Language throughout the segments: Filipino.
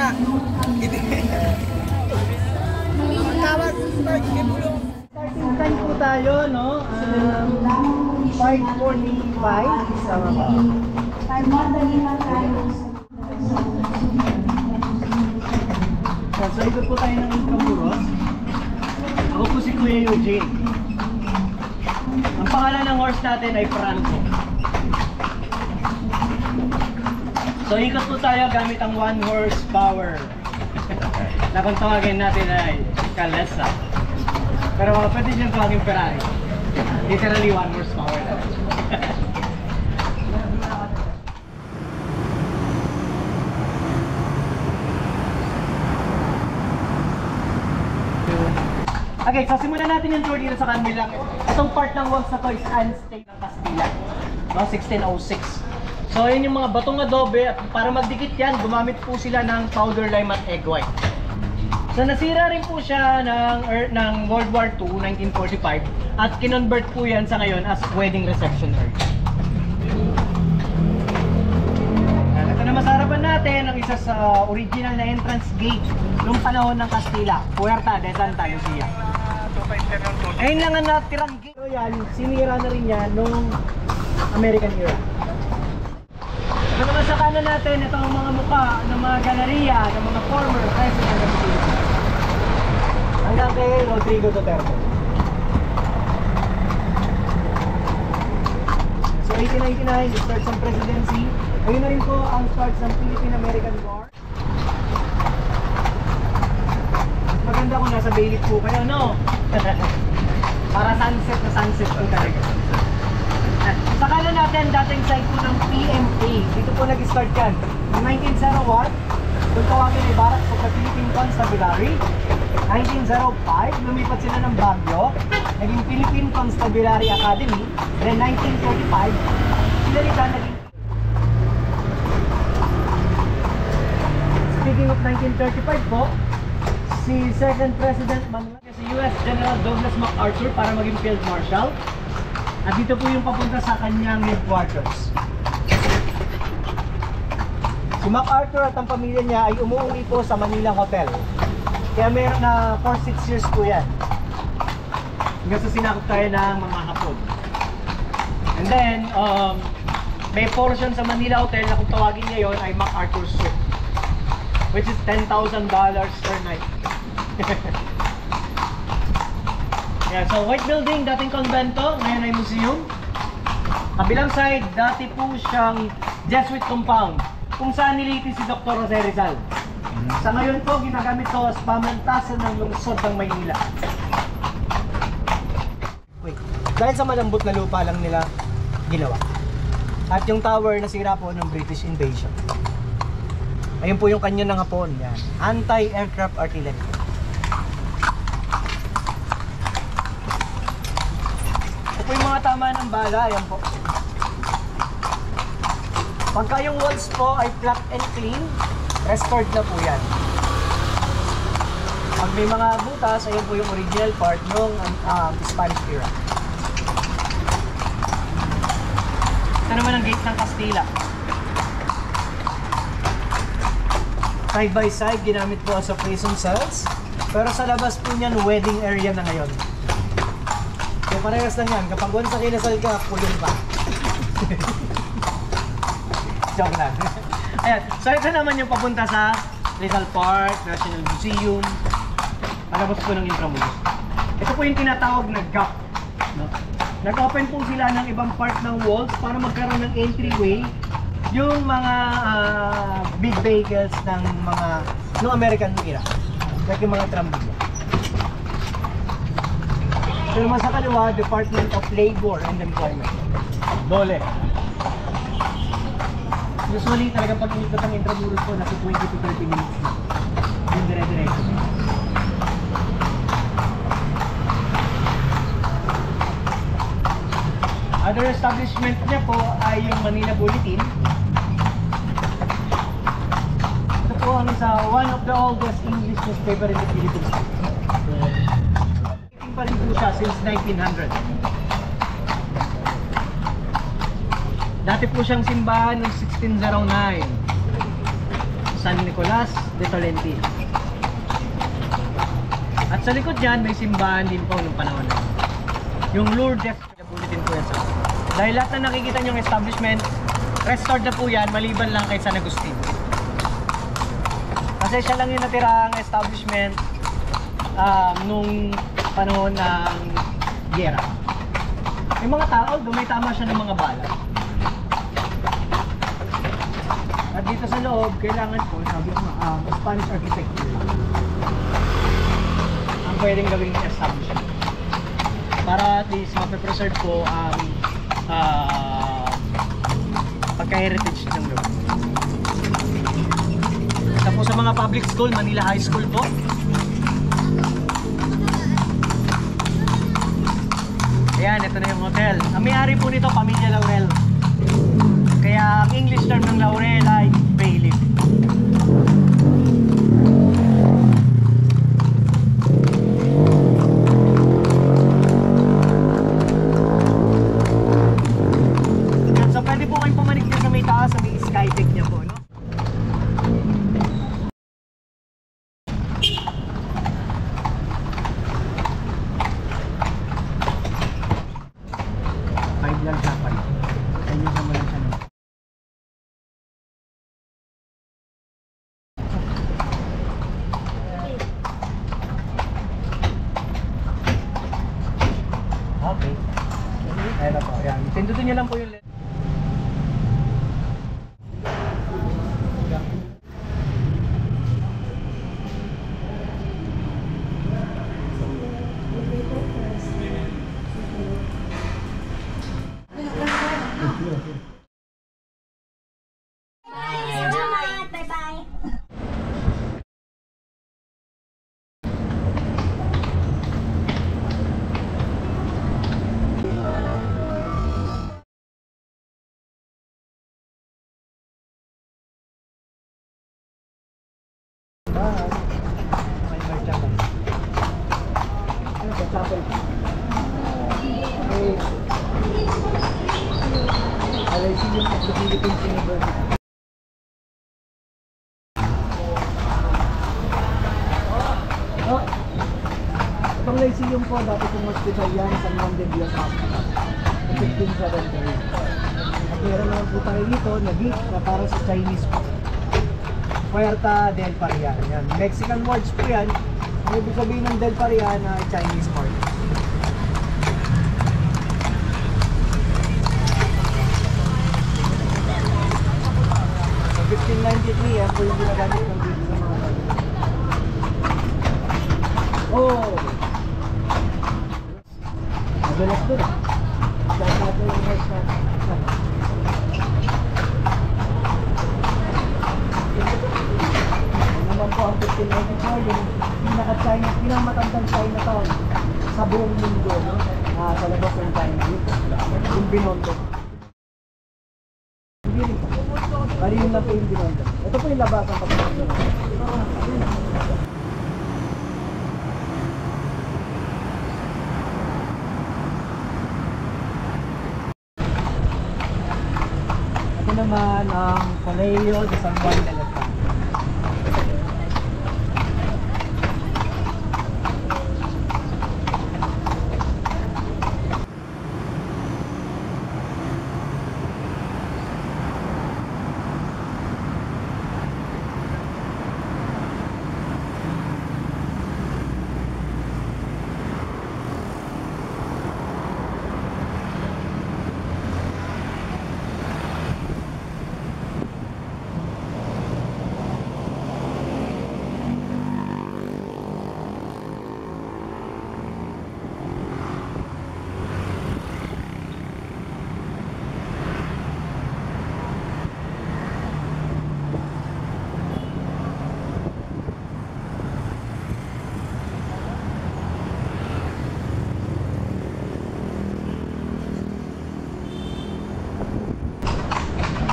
Kaya, tawag start starting time po tayo, no? 5:45. Tama ba? So, ikot po tayo ng Intramuros. Ako po si Kuya Eugene. Ang pangalan ng horse natin ay Franco. So, ikot po tayo gamit ang 1 horsepower. Na kung tawagin natin ay Calesa. Pero pwede siyang tawagin Ferrari. Literally 1 horsepower na. Okay, so simulan natin yung tour dito sa kanilang. Itong part ng walls na to is Aztec ng Castilla, no? 1606. So yun yung mga batong adobe at para magdikit yan, gumamit po sila ng powder lime at egg white. So nasira rin po siya ng World War II, 1945 at kinonvert po yan sa ngayon as wedding reception area. Ito na masarapan natin ang isa sa original na entrance gate noong panahon ng Castilla, Puerta de Santa Lucia. Ayun lang ang natirang gate. So yan, sinira na rin yan noong American era. So naman sa kanan natin, ito ang mga mukha ng mga galeriya ng mga former president ng Pilipinas. Hanggang kay Rodrigo Duterte. So 1899, starts ang presidency. Ayun na rin po ang starts ng Philippine-American War. Maganda kung nasa Baylit po kayo, no? Para sunset na sunset po talaga. Sa kanan natin, dating site po ng PMA. Dito po nag-start yan. In 1901, kung tawagin ay Barracks of the Philippine Constabulary. 1905, lumipat sila ng Baguio. Naging Philippine Constabulary Academy. Then 1945, sinalita naging... Speaking of 1935 po, si Second President Manuel, si US General Douglas MacArthur para maging Field Marshal. At dito po yung papunta sa kanyang headquarters. Si MacArthur at ang pamilya niya ay umuwi po sa Manila Hotel. Kaya meron na 4-6 years po yan. Hanggang sa sinakop tayo ng mga Hapon. And then, may portion sa Manila Hotel na kung tawagin niya yon ay MacArthur Suite, which is $10,000 per night. Yeah, so White Building, dating konbento, ngayon ay museum. Kabilang side, dati po siyang Jesuit compound, kung saan nilitis si Dr. Jose Rizal. Sa ngayon po, ginagamit ito as pamantasan ng lungsod ng Maynila. Wait, dahil sa malambot na lupa lang nila ginawa. At yung tower nasira po ng British invasion. Ayun po yung kanya ng Hapon, yan. Anti-aircraft artillery. Ito po yung mga tama ng bala, ayan po. Pagka yung walls po ay flat and clean, restored na po yan. Pag may mga butas, ayan po yung original part ng Spanish era. Ito naman ang gate ng Castilla. Side by side, ginamit po sa prison cells. Pero sa labas po niyan, wedding area na ngayon. So parehas lang yan. Kapag once na kinasal ka, kulong pa. Joke lang. Ayan. So ito naman yung papunta sa Rizal Park, National Museum. Palabas po ng Intramuros. Ito po yung tinatawag na gap. No? Nag-open po sila ng ibang part ng walls para magkaroon ng entryway yung mga big vehicles ng mga no American era, like yung mga trambilya. So naman sa kaliwa, Department of Labor and Employment, DOLE. Usually talaga pag inikot ang Intramuros po, nasa 20 to 30 minutes na yung dire-diretso. Other establishment niya po ay yung Manila Bulletin. Ito po ang one of the oldest English newspaper in the Philippines. Dating pa rin po siya since 1900. Dati po siyang simbahan noong 1609. San Nicolas de Tolentino. At sa likod dyan, may simbahan din po nung panahon na. Yung Lourdes, nabulitin po yan sa. Dahil lahat na nakikita nyo yung establishment, restored na po yan, maliban lang kay San Agustin. Kasi siya lang yung natirang establishment nung panahon ng giyera. May mga tao, may tama siya ng mga bala. At dito sa loob, kailangan po, sabi ko Spanish architecture ang pwedeng gawing establishment. Para at least mape-preserve po ang pagka-heritage ng lugar. Isa po sa mga public school, Manila High School po. Ayan, ito na yung hotel. Ang may-ari po nito, Pamilya Laurel. Kaya ang English term ng Laurel ay bailiff. So pwede po kayong pumanik din sa may taas, sa may sky deck niya po, no? Lang siya pa. Ayun yung naman siya. Okay. Ayan na po. Ayan. Pindutin nyo lang po yung LED. Bye-bye. Itong Lyceum po, dati kong hospital yan sa Juan de Dios Hospital. 1573. At meron naman po tayo dito na gate na para sa Chinese po. Puerta del Parian. Yan. Mexican words po yan. Ang ibig sabihin ng del Parian na Chinese word. So 1593 yan po yung ginagamit ng dito sa mga oh! Magulas doon ah. Dahil natin yung horse na. Ano naman po ang 1594, yung pinaka-China, pinakamatandang Chinatown sa buong mundo, no? Sa labas ng China. Yung Binondo. Hindi rin. Bali yun lang po yung Binondo. Ito po yung labas ang pagkakas. Naman ang Colegio de San Juan de Letrán.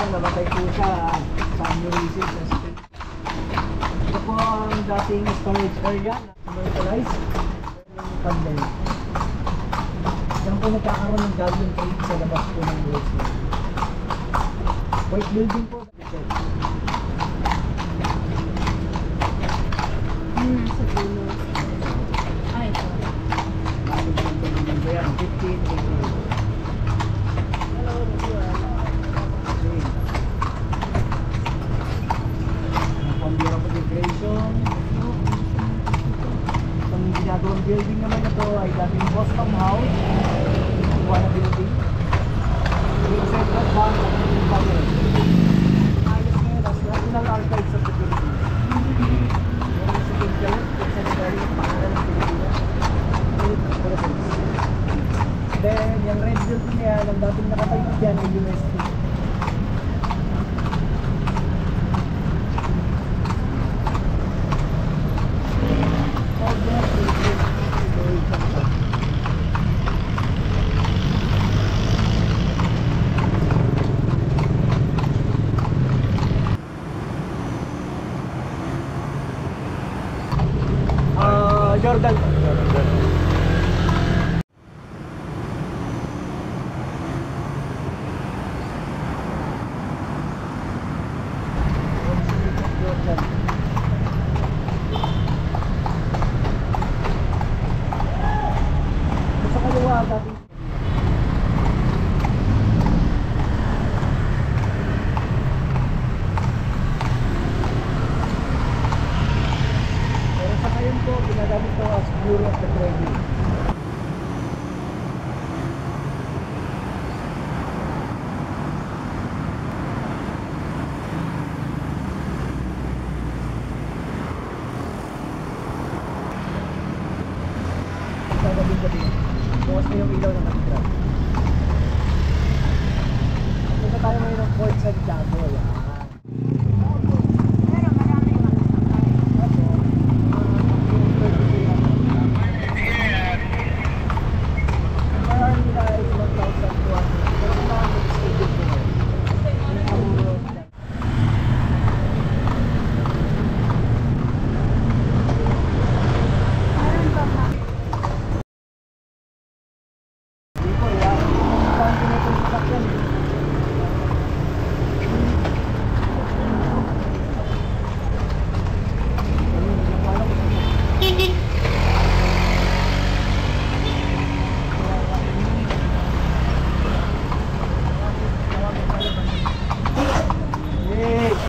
Namatay po siya sa aneurysm. Ito po ang dating storage area na commercialized ng pandemic. Diyan po nagkakaroon ng gathering cave sa labas po ng US. White building po. building naman na to ay dating custom house. Buwan na building. Yung Central Bank at yung Power. Ayos ngayon as National Archives of the Philippines. Yung secretary, yung secretary, pangalan ng Pilipinas. Then, yung red building niya, ang dating nakatayo dyan ay UST. Jordan. Sa kaliwa dati. Pero sa ngayon po, ginagamit ko as Bureau of the Treasury. Sa gabing gabi, bukas na yung ilaw naman.